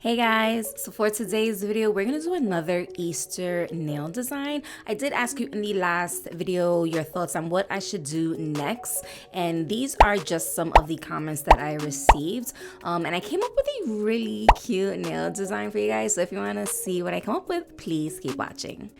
Hey guys, so for today's video, we're gonna do another Easter nail design. I did ask you in the last video your thoughts on what I should do next, and these are just some of the comments that I received. And I came up with a really cute nail design for you guys, so if you wanna see what I come up with, please keep watching.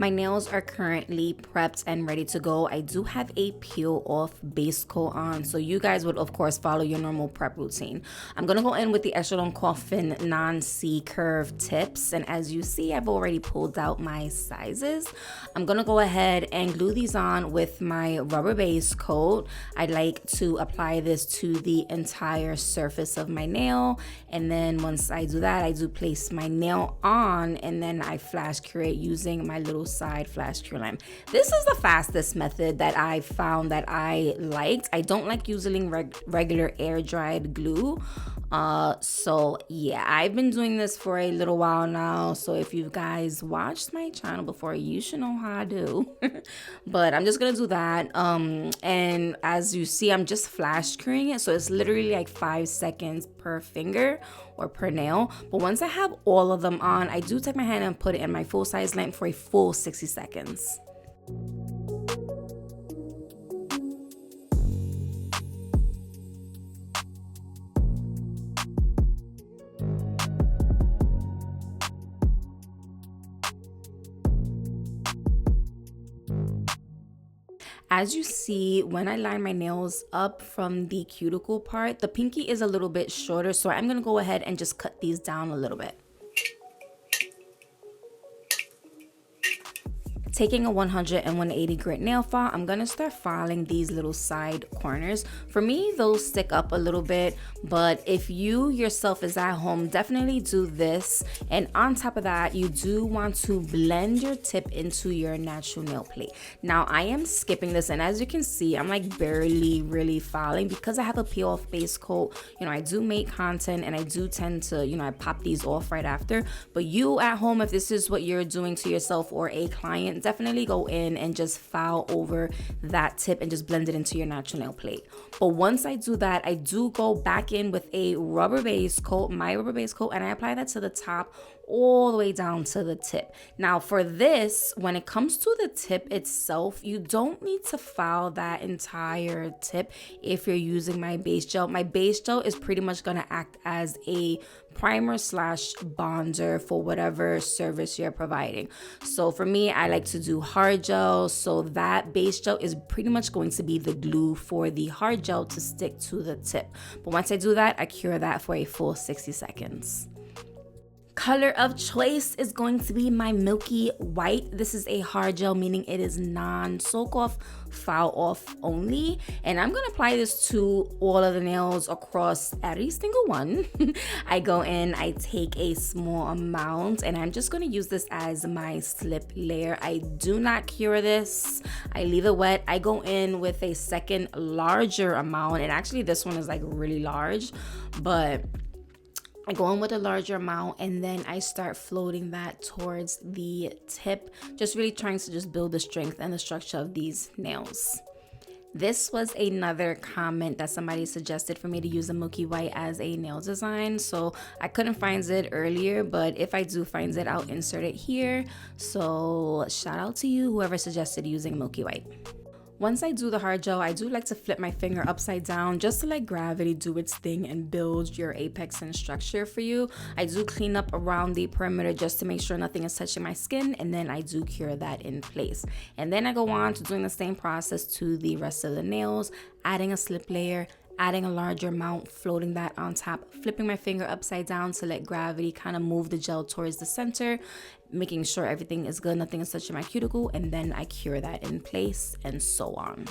My nails are currently prepped and ready to go. I do have a peel off base coat on, so you guys would of course follow your normal prep routine. I'm gonna go in with the Extra Long Coffin non-C curve tips, and as you see, I've already pulled out my sizes. I'm gonna go ahead and glue these on with my rubber base coat. I'd like to apply this to the entire surface of my nail, and then once I do that, I do place my nail on, and then I flash cure it using my little side flash cure lamp. This is the fastest method that I found that I liked. I don't like using regular air dried glue. So yeah, I've been doing this for a little while now. So if you guys watched my channel before, you should know how I do. But I'm just gonna do that. And as you see, I'm just flash curing it. So it's literally like 5 seconds per finger or per nail. But once I have all of them on, I do take my hand and put it in my full size lamp for a full 60 seconds. As you see, when I line my nails up from the cuticle part, the pinky is a little bit shorter, so I'm gonna go ahead and just cut these down a little bit. Taking a 100 and 180 grit nail file, I'm gonna start filing these little side corners. For me, those stick up a little bit, but if you yourself is at home, definitely do this. And on top of that, you do want to blend your tip into your natural nail plate. Now, I am skipping this, and as you can see, I'm like barely really filing because I have a peel off base coat. You know, I do make content and I do tend to, I pop these off right after. But you at home, if this is what you're doing to yourself or a client, definitely go in and just file over that tip and just blend it into your natural nail plate. But once I do that, I do go back in with a rubber base coat, my rubber base coat, and I apply that to the top all the way down to the tip. Now for this, when it comes to the tip itself, you don't need to file that entire tip if you're using my base gel. My base gel is pretty much gonna act as a primer slash bonder for whatever service you're providing. So for me, I like to do hard gel, so that base gel is pretty much going to be the glue for the hard gel to stick to the tip. But once I do that, I cure that for a full 60 seconds. Color of choice is going to be my milky white. This is a hard gel, meaning it is non-soak off, file off only. And I'm gonna apply this to all of the nails across every single one. I go in, I take a small amount, and I'm just gonna use this as my slip layer. I do not cure this. I leave it wet. I go in with a second larger amount, and actually this one is like really large, but I go in with a larger amount, and then I start floating that towards the tip, just really trying to just build the strength and the structure of these nails. This was another comment that somebody suggested for me to use a milky white as a nail design, so I couldn't find it earlier, but if I do find it, I'll insert it here. So shout out to you, whoever suggested using milky white. Once I do the hard gel, I do like to flip my finger upside down just to let gravity do its thing and build your apex and structure for you. I do clean up around the perimeter just to make sure nothing is touching my skin, and then I do cure that in place. And then I go on to doing the same process to the rest of the nails, adding a slip layer, adding a larger amount, floating that on top, flipping my finger upside down to let gravity kind of move the gel towards the center, making sure everything is good, nothing is touching my cuticle, and then I cure that in place, and so on.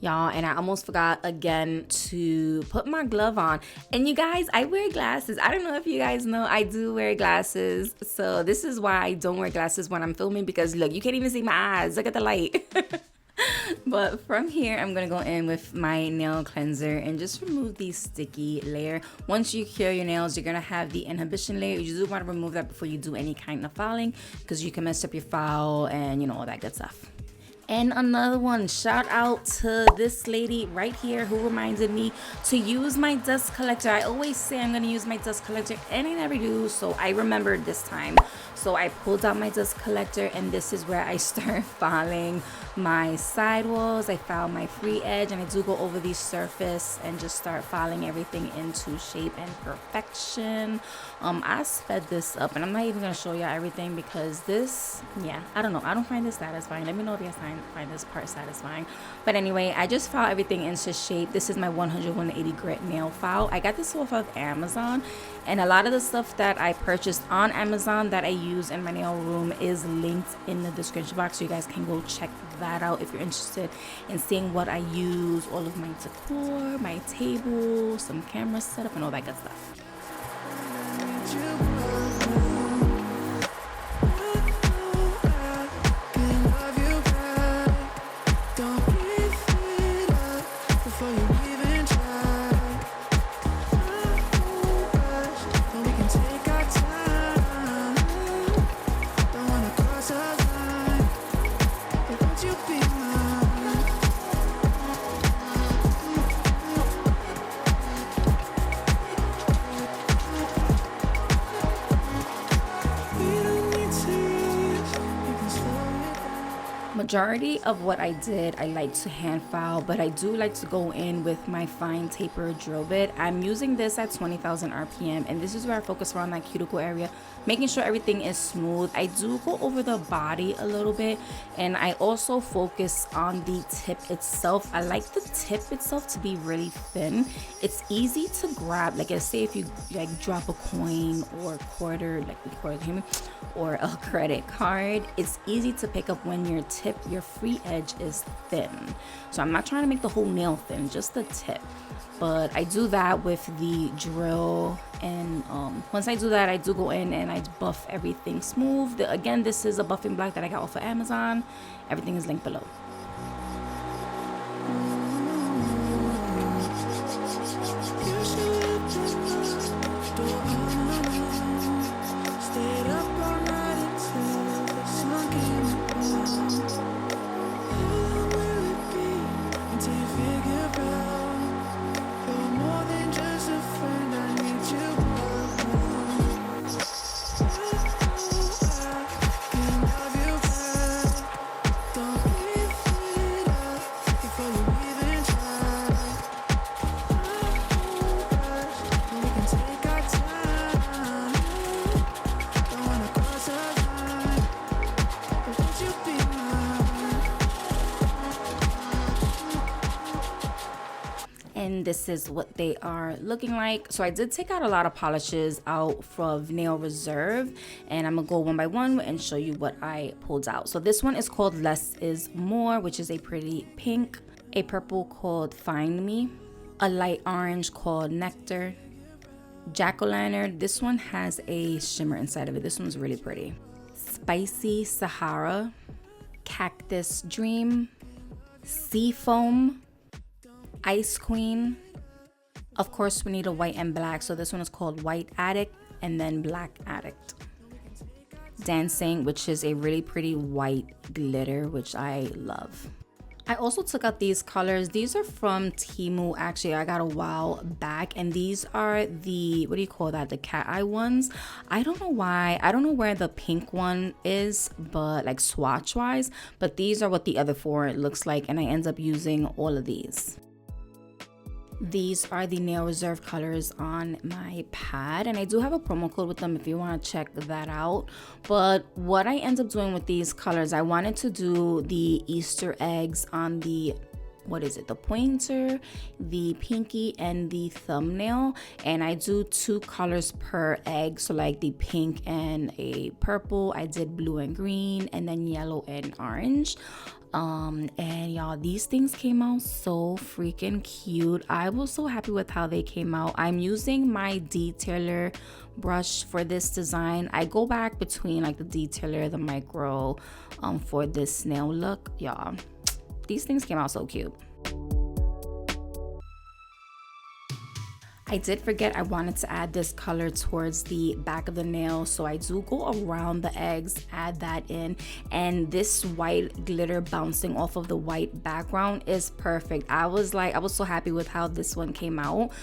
y'all, and I almost forgot again to put my glove on. And you guys, I wear glasses. I don't know if you guys know, I do wear glasses. So this is why I don't wear glasses when I'm filming, because look, you can't even see my eyes. Look at the light. But from here, I'm gonna go in with my nail cleanser and just remove the sticky layer. Once you cure your nails, you're gonna have the inhibition layer. You do want to remove that before you do any kind of filing, because you can mess up your file and, you know, all that good stuff. And another one, shout out to this lady right here who reminded me to use my dust collector. I always say I'm gonna use my dust collector and I never do, so I remembered this time. So I pulled out my dust collector, and this is where I start filing my sidewalls. I file my free edge, and I do go over the surface and just start filing everything into shape and perfection. I sped this up, and I'm not even gonna show y'all everything because this, yeah, I don't know, I don't find this satisfying. Let me know if you guys find this part satisfying. But anyway, I just file everything into shape. This is my 180 grit nail file. I got this off of Amazon, and a lot of the stuff that I purchased on Amazon that I use in my nail room is linked in the description box, so you guys can go check that out if you're interested in seeing what I use, all of my decor, my table, some camera setup, and all that good stuff. Majority of what I did, I like to hand file, but I do like to go in with my fine taper drill bit. I'm using this at 20,000 RPM, and this is where I focus around that cuticle area, making sure everything is smooth. I do go over the body a little bit, and I also focus on the tip itself. I like the tip itself to be really thin. It's easy to grab, like say if you like drop a coin or a quarter, like a quarter, or a credit card, it's easy to pick up when your tip, your free edge is thin. So I'm not trying to make the whole nail thin, just the tip. But I do that with the drill, and once I do that, I do go in and I buff everything smooth. Again, this is a buffing block that I got off of Amazon. Everything is linked below. And this is what they are looking like. So I did take out a lot of polishes out from Nail Reserve, and I'm gonna go one by one and show you what I pulled out. So this one is called Less is More, which is a pretty pink, a purple called Find Me, a light orange called Nectar, Jack-o'-lantern. This one has a shimmer inside of it. This one's really pretty. Spicy Sahara, Cactus Dream, Sea Foam, Ice Queen. Of course, we need a white and black, so this one is called White Addict, and then Black Addict. Dancing, which is a really pretty white glitter, which I love. I also took out these colors. These are from Temu. Actually, I got a while back, and these are the, what do you call that, the cat eye ones. I don't know why, I don't know where the pink one is, but like swatch wise, but these are what the other four looks like, and I end up using all of these. These are the Nail Reserve colors on my pad, and I do have a promo code with them if you want to check that out. But what I end up doing with these colors, I wanted to do the Easter eggs on the what is it, the pointer, the pinky, and the thumbnail. And I do 2 colors per egg, so like the pink and a purple. I did blue and green, and then yellow and orange. And y'all, these things came out so freaking cute. I was so happy with how they came out. I'm using my detailer brush for this design. I go back between like the detailer, the micro, for this snail look. Y'all, these things came out so cute. I did forget I wanted to add this color towards the back of the nail, so I do go around the eggs, add that in, and this white glitter bouncing off of the white background is perfect. I was so happy with how this one came out.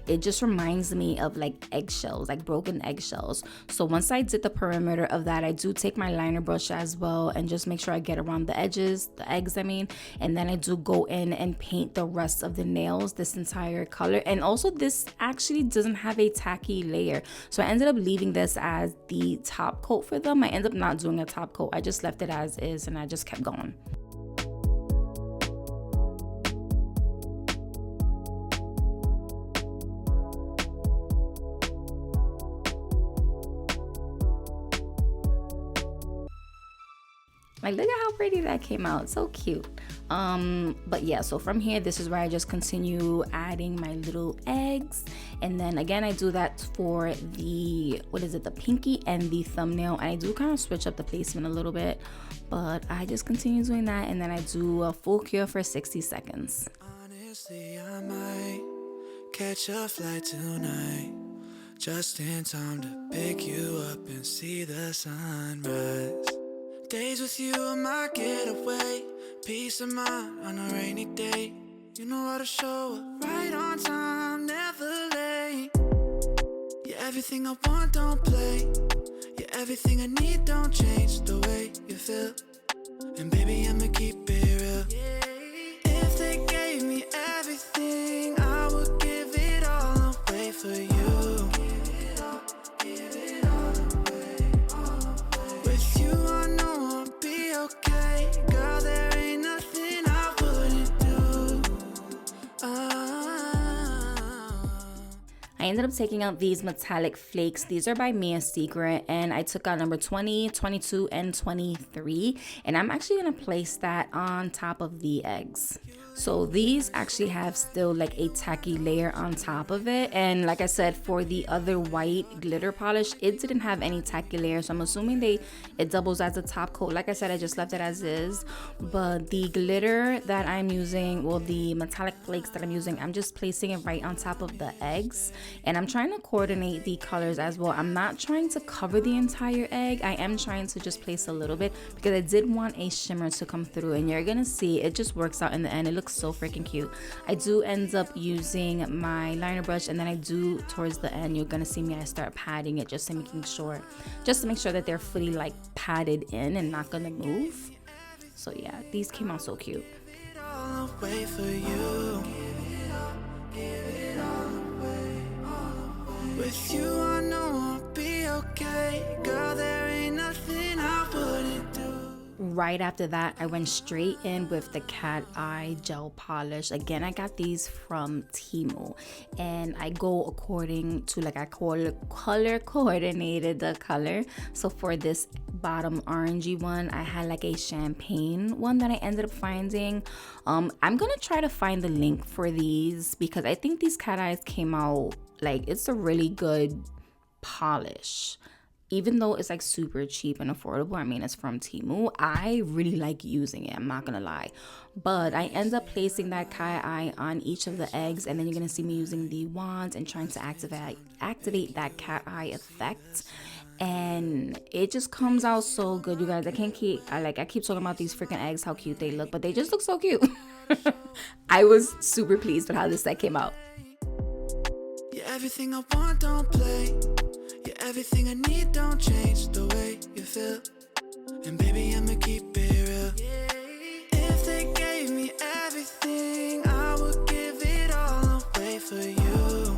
It just reminds me of like eggshells, like broken eggshells. So once I did the perimeter of that, I do take my liner brush as well and just make sure I get around the edges, the eggs I mean, and then I do go in and paint the rest of the nails this entire color. And also this actually doesn't have a tacky layer, so I ended up leaving this as the top coat for them. I ended up not doing a top coat, I just left it as is and I just kept going. Like, look at how pretty that came out, so cute. But yeah, so from here, this is where I just continue adding my little eggs, and then again I do that for the, what is it, the pinky and the thumbnail. And I do kind of switch up the placement a little bit, but I just continue doing that, and then I do a full cure for 60 seconds. Honestly, I might catch a flight tonight, just in time to pick you up and see the sunrise. Days with you are my getaway, peace of mind on a rainy day. You know how to show up right on time, never late. You're everything I want, don't play. You're everything I need, don't change the way you feel. And baby, I'ma keep it real. If they gave me everything, I would give it all away for you. With you, I know I'll be okay. Girl, there ain't nothing I wouldn't do. I ended up taking out these metallic flakes. These are by Mia Secret, and I took out number 20, 22, and 23, and I'm actually gonna place that on top of the eggs. So these actually have still like a tacky layer on top of it, and like I said, for the other white glitter polish, it didn't have any tacky layer, so I'm assuming it doubles as a top coat. Like I said, I just left it as is, but the glitter that I'm using, well, the metallic flakes that I'm using, I'm just placing it right on top of the eggs, and I'm trying to coordinate the colors as well. I'm not trying to cover the entire egg, I am trying to just place a little bit because I did want a shimmer to come through, and you're gonna see it just works out in the end. It looks so freaking cute. I do end up using my liner brush, and then I do towards the end, you're gonna see me, I start patting it just to make sure that they're fully like padded in and not gonna move. So yeah, these came out so cute. With you, I know I'll be okay. Girl, there ain't nothing I wouldn't do. Right after that, I went straight in with the cat eye gel polish. Again, I got these from Temu, and I go according to, like, I color coordinated the color. So for this bottom orangey one, I had like a champagne one that I ended up finding. I'm gonna try to find the link for these because I think these cat eyes came out, like, it's a really good polish. Even though it's like super cheap and affordable, I mean, it's from Temu, I really like using it, I'm not gonna lie. But I end up placing that cat eye on each of the eggs, and then you're gonna see me using the wand and trying to activate that cat eye effect. And it just comes out so good, you guys. I keep talking about these freaking eggs, how cute they look, but they just look so cute. I was super pleased with how this set came out. Yeah, everything I want, don't play. Yeah, everything I need, don't change the way you feel. And baby, I'ma keep it real. If they gave me everything, I would give it all away for you.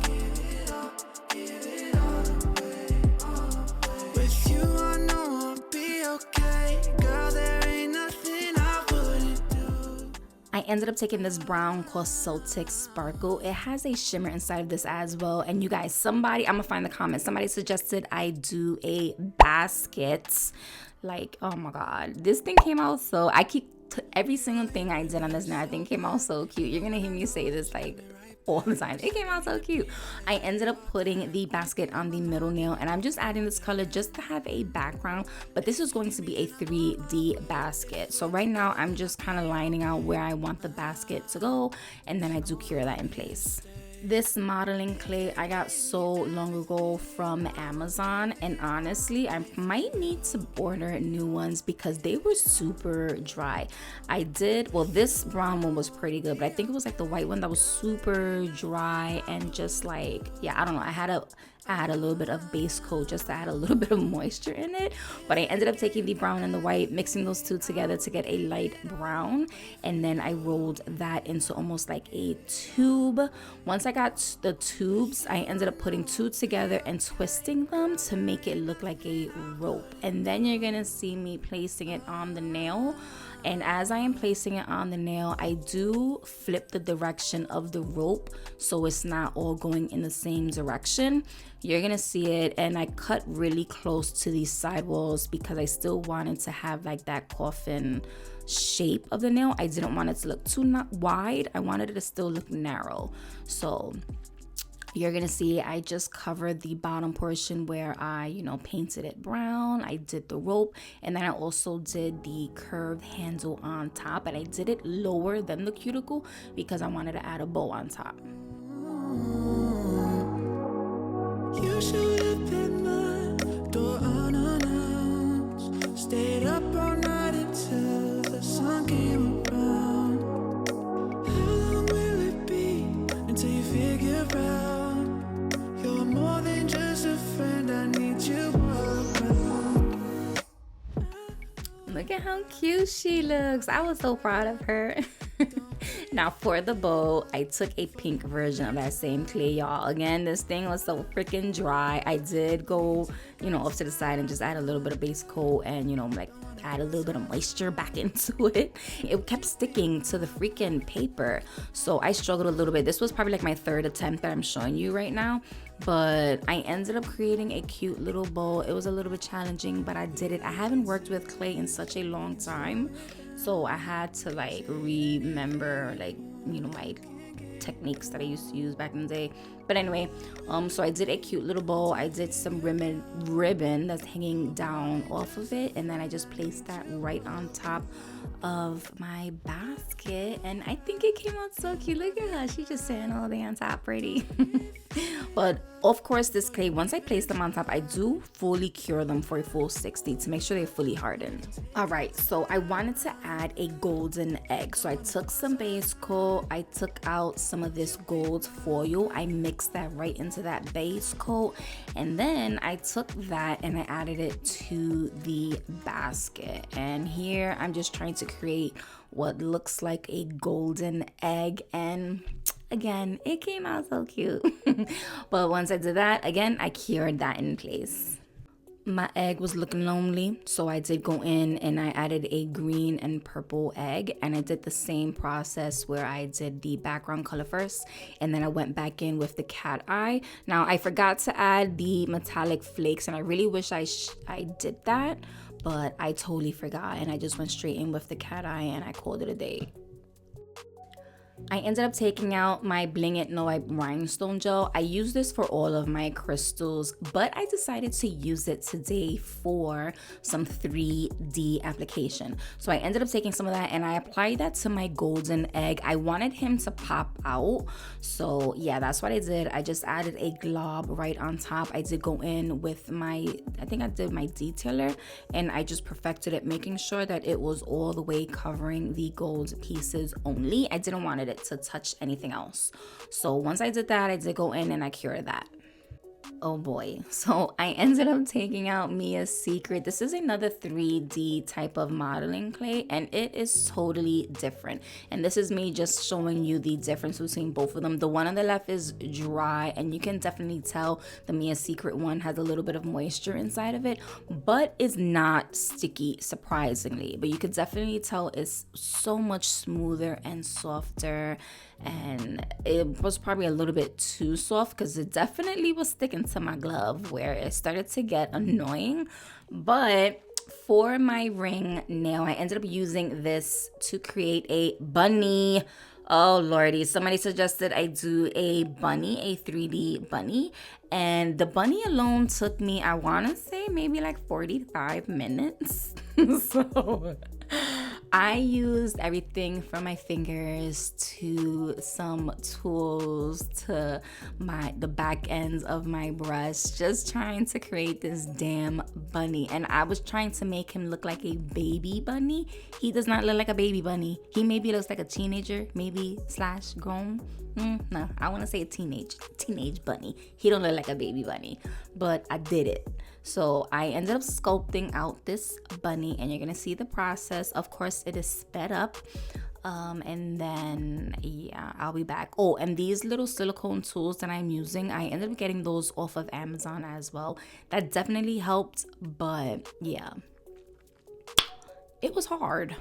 With you, I know I'll be okay. Girl, there ain't nothing I wouldn't do. I ended up taking this brown called Celtic Sparkle. It has a shimmer inside of this as well. And you guys, I'm gonna find the comments. Somebody suggested I do a basket. Like, oh my god, this thing came out so, every single thing I did on this nail, I think came out so cute. You're gonna hear me say this like all the time. It came out so cute. I ended up putting the basket on the middle nail, and I'm just adding this color just to have a background, but this is going to be a 3D basket. So right now I'm just kind of lining out where I want the basket to go, and then I do cure that in place. This modeling clay I got so long ago from Amazon, and honestly I might need to order new ones because they were super dry. This brown one was pretty good, but I think it was like the white one that was super dry and just like, yeah, I don't know, I had to add a little bit of base coat just to add a little bit of moisture in it. But I ended up taking the brown and the white, mixing those two together to get a light brown, and then I rolled that into almost like a tube. Once I got the tubes, I ended up putting two together and twisting them to make it look like a rope, and then you're gonna see me placing it on the nail. And as I am placing it on the nail, I do flip the direction of the rope so it's not all going in the same direction. You're gonna see it, and I cut really close to these side walls because I still wanted to have like that coffin shape of the nail. I didn't want it to look too wide. I wanted it to still look narrow. So you're gonna see I just covered the bottom portion where I, painted it brown. I did the rope, and then I also did the curved handle on top, and I did it lower than the cuticle because I wanted to add a bow on top. You showed up at my door unannounced. Stayed up all night until the sun came around. How long will it be until you figure out you're more than just a friend? I need you all around. Look at how cute she looks. I was so proud of her. Now for the bow, I took a pink version of that same clay, y'all. Again, this thing was so freaking dry. I did go, off to the side and just add a little bit of base coat and, add a little bit of moisture back into it. It kept sticking to the freaking paper. So I struggled a little bit. This was probably like my third attempt that I'm showing you right now. But I ended up creating a cute little bow. It was a little bit challenging, but I did it. I haven't worked with clay in such a long time. So I had to remember my techniques that I used to use back in the day. But anyway, so I did a cute little bow. I did some ribbon that's hanging down off of it, and then I just placed that right on top of my basket, and I think it came out so cute. Look at her, she just sitting all the way on top, pretty. But of course, this clay, once I place them on top, I do fully cure them for a full 60 to make sure they're fully hardened. All right, so I wanted to add a golden egg, so I took some base coat, I took out some of this gold foil, I mixed that right into that base coat, and then I took that and I added it to the basket. And here I'm just trying to create what looks like a golden egg, and again, it came out so cute. But once I did that, again, I cured that in place. My egg was looking lonely, so I did go in and I added a green and purple egg, and I did the same process where I did the background color first, and then I went back in with the cat eye. Now, I forgot to add the metallic flakes, and I really wish I did that, but I totally forgot, and I just went straight in with the cat eye and I called it a day. I ended up taking out my Bling It No Wipe rhinestone gel. I use this for all of my crystals, but I decided to use it today for some 3D application. So I ended up taking some of that and I applied that to my golden egg. I wanted him to pop out. So yeah, that's what I did. I just added a glob right on top. I did go in with I think I did my detailer, and I just perfected it, making sure that it was all the way covering the gold pieces only. I didn't want it to touch anything else. So once I did that, I did go in and I cured that. Oh boy. So I ended up taking out Mia's Secret. This is another 3D type of modeling clay, and it is totally different. And this is me just showing you the difference between both of them. The one on the left is dry, and you can definitely tell the Mia's Secret one has a little bit of moisture inside of it, but it's not sticky, surprisingly. But you could definitely tell it's so much smoother and softer, and it was probably a little bit too soft because it definitely was sticking to my glove where it started to get annoying. But for my ring nail, I ended up using this to create a bunny. Oh lordy, somebody suggested I do a bunny, a 3D bunny, and the bunny alone took me, I want to say, maybe like 45 minutes. So I used everything from my fingers to some tools to the back ends of my brush, just trying to create this damn bunny. And I was trying to make him look like a baby bunny. He does not look like a baby bunny. He maybe looks like a teenager, maybe / grown. No, I want to say a teenage bunny. He don't look like a baby bunny, but I did it. So I ended up sculpting out this bunny, and you're gonna see the process. Of course, it is sped up. And then yeah, I'll be back. Oh, and these little silicone tools that I'm using, I ended up getting those off of Amazon as well. That definitely helped, but yeah, it was hard.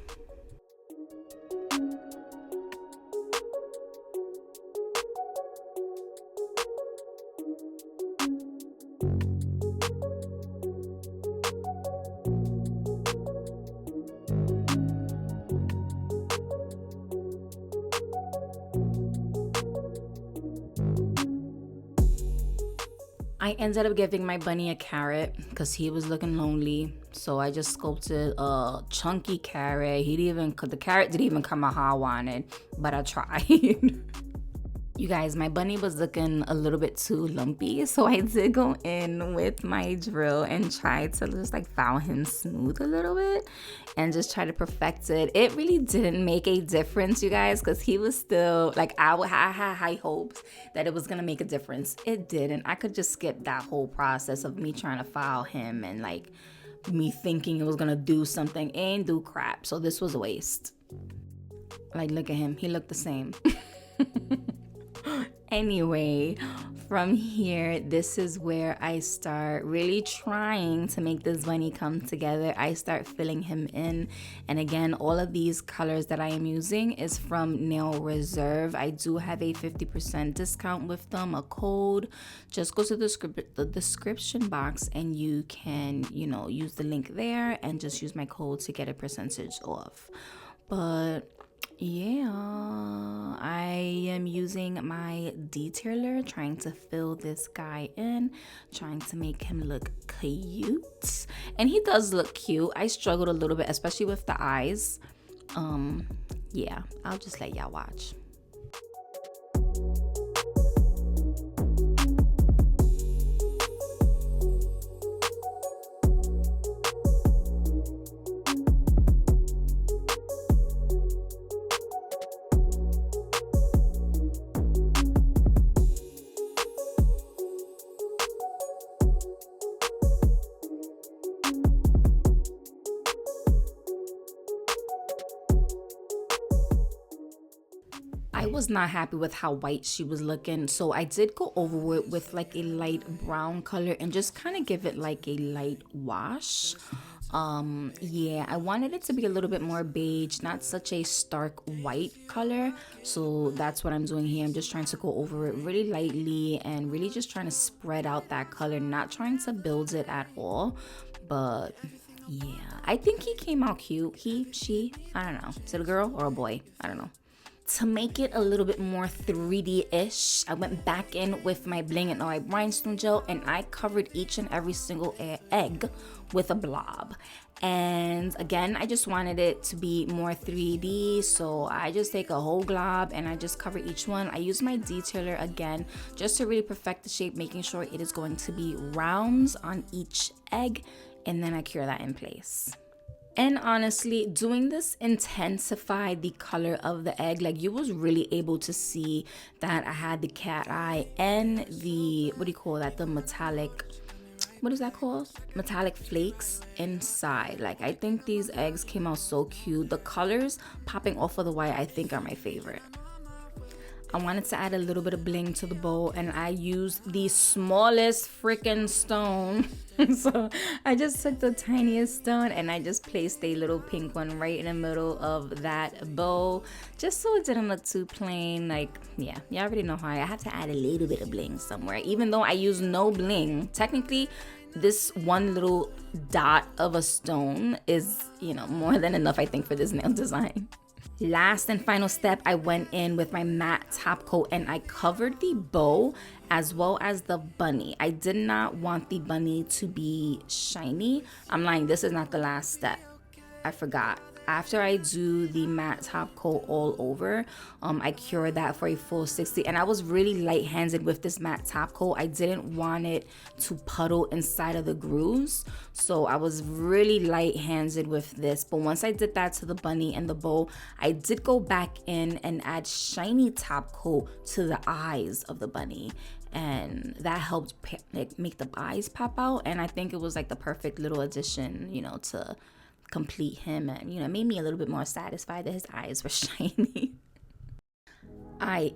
I ended up giving my bunny a carrot because he was looking lonely. So I just sculpted a chunky carrot. The carrot didn't even come out how I wanted, but I tried. You guys, my bunny was looking a little bit too lumpy, so I did go in with my drill and try to just like file him smooth a little bit and just try to perfect it. It really didn't make a difference, you guys, because he was still like, I had high hopes that it was gonna make a difference. It didn't. I could just skip that whole process of me trying to file him and like me thinking it was gonna do something and do crap. So this was a waste. Like, look at him. He looked the same. Anyway, from here, this is where I start really trying to make this bunny come together. I start filling him in. And again, all of these colors that I am using is from Nail Reserve. I do have a 50% discount with them, a code. Just go to the description box and you can, use the link there and just use my code to get a percentage off. But yeah, I am using my detailer, trying to fill this guy in, trying to make him look cute. And he does look cute. I struggled a little bit, especially with the eyes. Yeah, I'll just let y'all watch. I was not happy with how white she was looking, so I did go over it with like a light brown color and just kind of give it like a light wash. Yeah, I wanted it to be a little bit more beige, not such a stark white color. So that's what I'm doing here. I'm just trying to go over it really lightly and really just trying to spread out that color, not trying to build it at all. But yeah, I think he came out cute. He, she, I don't know. Is it a girl or a boy? I don't know. To make it a little bit more 3D-ish, I went back in with my Bling and Eye rhinestone gel and I covered each and every single egg with a blob. And again, I just wanted it to be more 3D, so I just take a whole glob and I just cover each one. I use my detailer again just to really perfect the shape, making sure it is going to be rounds on each egg, and then I cure that in place. And honestly, doing this intensified the color of the egg. Like, you was really able to see that I had the cat eye and the, what do you call that, the metallic, what is that called, metallic flakes inside. Like, I think these eggs came out so cute. The colors popping off of the white I think are my favorite. I wanted to add a little bit of bling to the bowl, and I used the smallest freaking stone. So I just took the tiniest stone and I just placed a little pink one right in the middle of that bowl, just so it didn't look too plain. Like, yeah, you already know how I had to add a little bit of bling somewhere. Even though I used no bling, technically this one little dot of a stone is, you know, more than enough, I think, for this nail design. Last and final step, I went in with my matte top coat and I covered the bow as well as the bunny. I did not want the bunny to be shiny. I'm lying, this is not the last step. I forgot. After I do the matte top coat all over, I cured that for a full 60, and I was really light-handed with this matte top coat. I didn't want it to puddle inside of the grooves, so I was really light-handed with this. But once I did that to the bunny and the bow, I did go back in and add shiny top coat to the eyes of the bunny, and that helped like make the eyes pop out. And I think it was like the perfect little addition, you know, to complete him, and, you know, made me a little bit more satisfied that his eyes were shiny.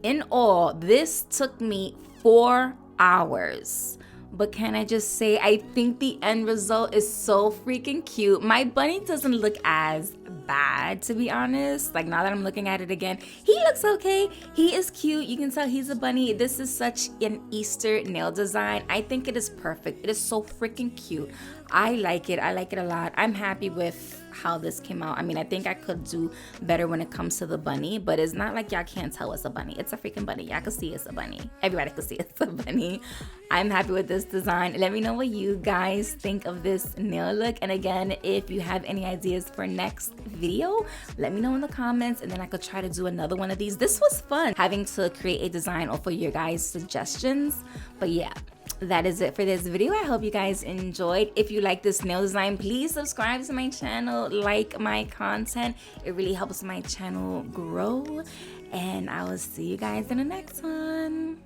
In all, this took me 4 hours. But can I just say, I think the end result is so freaking cute. My bunny doesn't look as bad, to be honest. Like, now that I'm looking at it again, he looks okay. He is cute. You can tell he's a bunny. This is such an Easter nail design. I think it is perfect. It is so freaking cute. I like it. I like it a lot. I'm happy with how this came out. I mean, I think I could do better when it comes to the bunny, but it's not like y'all can't tell it's a bunny. It's a freaking bunny. Y'all can see it's a bunny. Everybody can see it's a bunny. I'm happy with this design. Let me know what you guys think of this nail look. And again, if you have any ideas for next video, let me know in the comments, and then I could try to do another one of these. This was fun, having to create a design off of your guys' suggestions. But yeah, that is it for this video. I hope you guys enjoyed. If you like this nail design, please subscribe to my channel, like my content. It really helps my channel grow, and I will see you guys in the next one.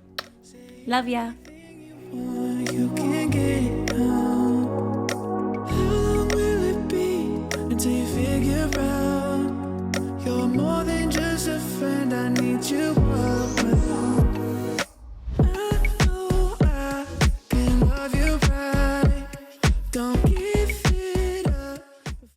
Love ya. You can get it done.